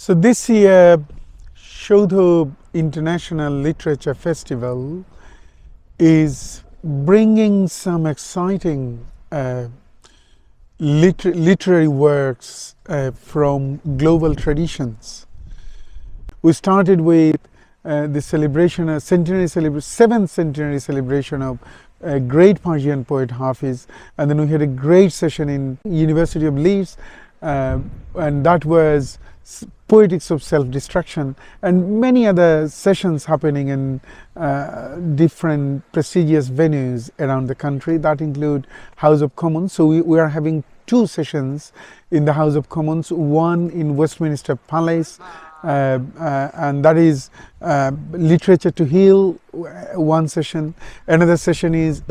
So this year, Saudha International Literature Festival is bringing some exciting literary works from global traditions. We started with the celebration, seventh centenary celebration of a great Persian poet Hafiz, and then we had a great session in University of Leeds, and that was Poetics of Self-Destruction, and many other sessions happening in different prestigious venues around the country that include House of Commons. So we are having two sessions in the House of Commons, one in Westminster Palace, and that is Literature to Heal, one session. Another session is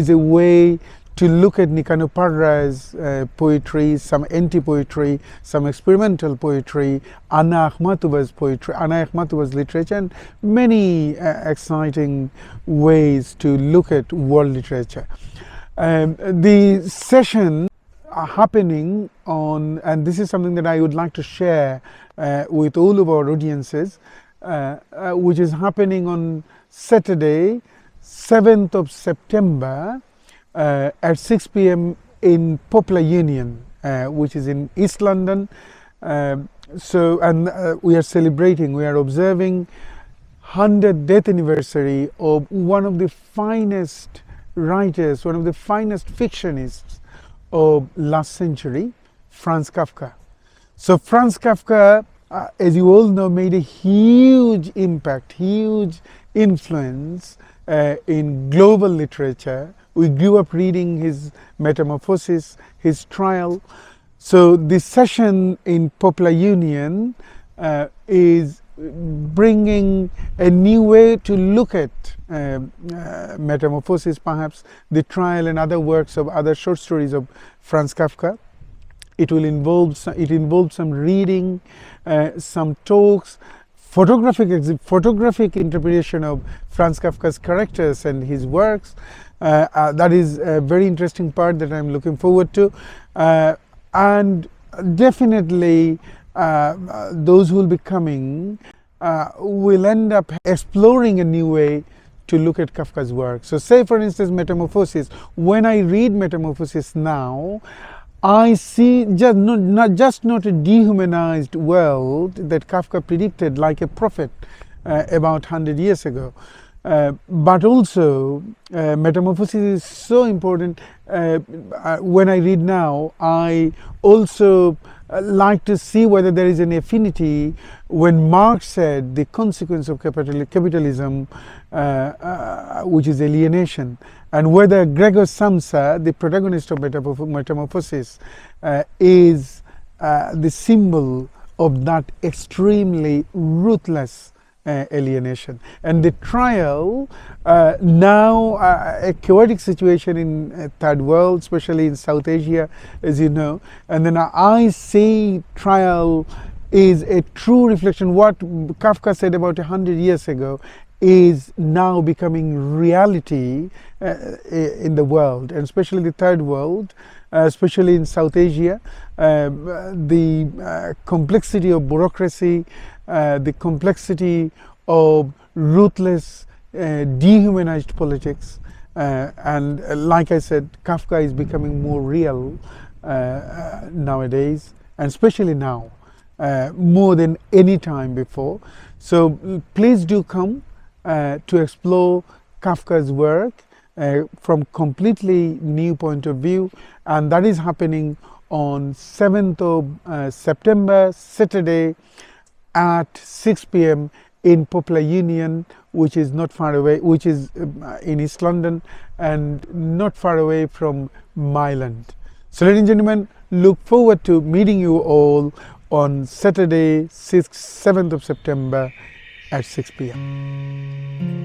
a way to look at Nikano Parra's poetry, some anti-poetry, some experimental poetry, Anna Akhmatova's poetry, Anna Akhmatova's literature, and many exciting ways to look at world literature. The session happening on, and this is something that I would like to share with all of our audiences, which is happening on Saturday, 7th of September, at 6 p.m. in Poplar Union, which is in East London. We are celebrating, we are observing 100th death anniversary of one of the finest writers, one of the finest fictionists of last century, Franz Kafka. So Franz Kafka, as you all know, made a huge impact, huge influence in global literature. We grew up reading his Metamorphosis, his Trial. So this session in Poplar Union is bringing a new way to look at Metamorphosis, perhaps the Trial and other works of other short stories of Franz Kafka. It involves some reading, some talks, photographic interpretation of Franz Kafka's characters and his works. That is a very interesting part that I'm looking forward to, and definitely those who will be coming will end up exploring a new way to look at Kafka's work. So say for instance Metamorphosis, when I read Metamorphosis now, I see not a dehumanized world that Kafka predicted like a prophet about 100 years ago. But also Metamorphosis is so important. When I read now, I also like to see whether there is an affinity when Marx said the consequence of capitalism, which is alienation, and whether Gregor Samsa, the protagonist of Metamorphosis, is the symbol of that extremely ruthless alienation. And the Trial, now a chaotic situation in third world, especially in South Asia, as you know, and then I see Trial is a true reflection. What Kafka said about 100 years ago is now becoming reality in the world, and especially the third world, especially in South Asia. The complexity of bureaucracy, the complexity of ruthless, dehumanized politics, and like I said, Kafka is becoming more real nowadays, and especially now, more than any time before. So please do come to explore Kafka's work from completely new point of view, and that is happening on 7th of September, Saturday at 6 p.m. in Poplar Union, which is not far away, which is in East London and not far away from Myland. So ladies and gentlemen, look forward to meeting you all on Saturday, 7th of September at 6 p.m.